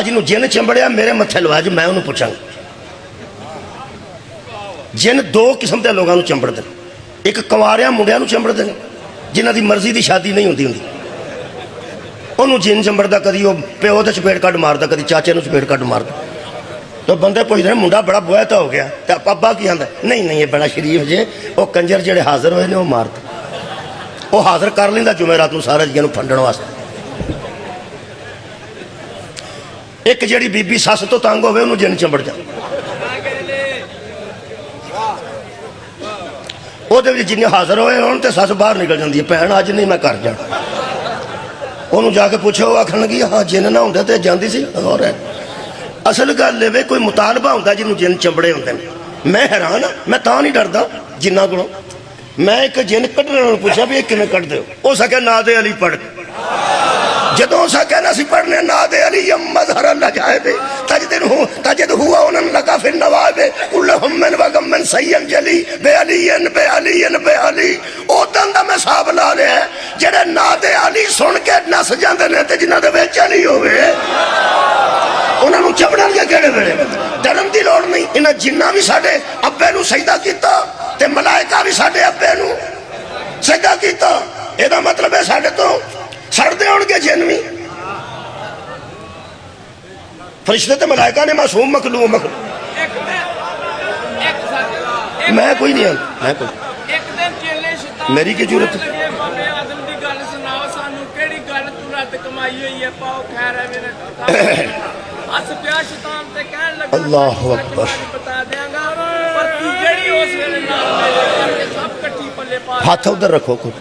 जिन्हों जिन चिंबड़िया मेरे मत्थे लवा ज मैं उन्होंने पूछा। जिन दो किस्म के लोगों को चिंबड़ते हैं, एक कुंवारिया मुंडिया चिंबड़ते हैं जिन्हों की मर्जी की शादी नहीं होती होंगी, उन्होंने जिन चिंबड़ता, कभी वो प्यो का चपेट कट मारता, कभी चाचे को चपेट कट मारता। तो बंदे पूछते हैं मुंडा बड़ा बोहता हो गया, तो अब्बा की आंदा नहीं नहीं ये बड़ा शरीफ जे, वो कंजर जेडे हाजिर होए ने वो मारते, वो हाजिर कर लेंदा जुमेरात को सारे जियां फंडण वास्ते। एक जी बीबी सस तो तंग होवे उन्होंने जिन चिंबड़ जा, वो जिन्ने हाजिर होए होन तो सस बाहर निकल जाती है, भैन अज नहीं मैं घर जाना। उन्होंने जाके पूछो, वो आखन लगी हाँ जिन ना होंगे तो जाती सी। और असल गल है कोई मुतालबा होंगे जिन्होंं जिन चिंबड़े होंगे। मैं हैरान हाँ, मैं तो नहीं डरदा जिन्ना को। मैं एक जिन कढ़ने पूछा भी किमें कढ़ते हो, उस आख्या ना दे अली पढ़। जदों उस आख्या ना सी पढ़ने ना दे अली मजहर अल्लाह जाए दे तजद हुआ उन्हन लगा फिर नवाबे कुल हमन व गमन सैयन जली बे अलीयन बे अलीयन बे अली। उदन दा मैं हिसाब ला लिया जेड़े ना दे अली सुन के नस जांदे ने ते जिन्हां दे विच अली होवे उन्होंने चमड़नगे किहड़े वेले। डरन की लोड़ नहीं। इन्हें जिन्ना भी साडे अब्बे नूं सजदा कीता ते मलाइका भी साडे अब्बे नूं सजदा कीता। इहदा मतलब है साडे तो सड़दे होणगे जिन भी। फरिश्ते ते मलाइका ने मासूम मखलूक मैं कोई नहीं हूं, मैं कोई मेरी की जरूरत। अल्लाह अकबर। हाथ उधर रखो कुछ।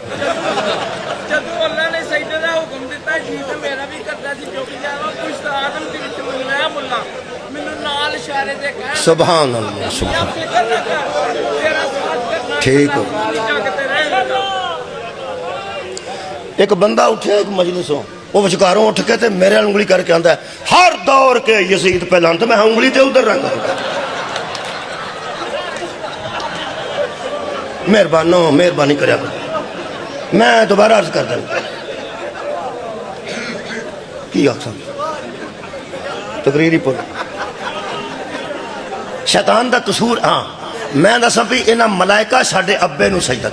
सुभान अल्लाह सुभान। ठीक हो। एक बंदा उठा एक मजलिसों, वो विचकारों उठ के मेरे उंगली करके आंदा है हर दौर के यजीद पहला। तो मैं उंगली तो उधर रख। मेहरबानो मेहरबानी कर, मैं दोबारा अर्ज कर दें की आख तकरीर ही पुल शैतान का कसूर। हाँ मैं दसा भी इन्ह मलाइका साडे अब्बे नूं सजदा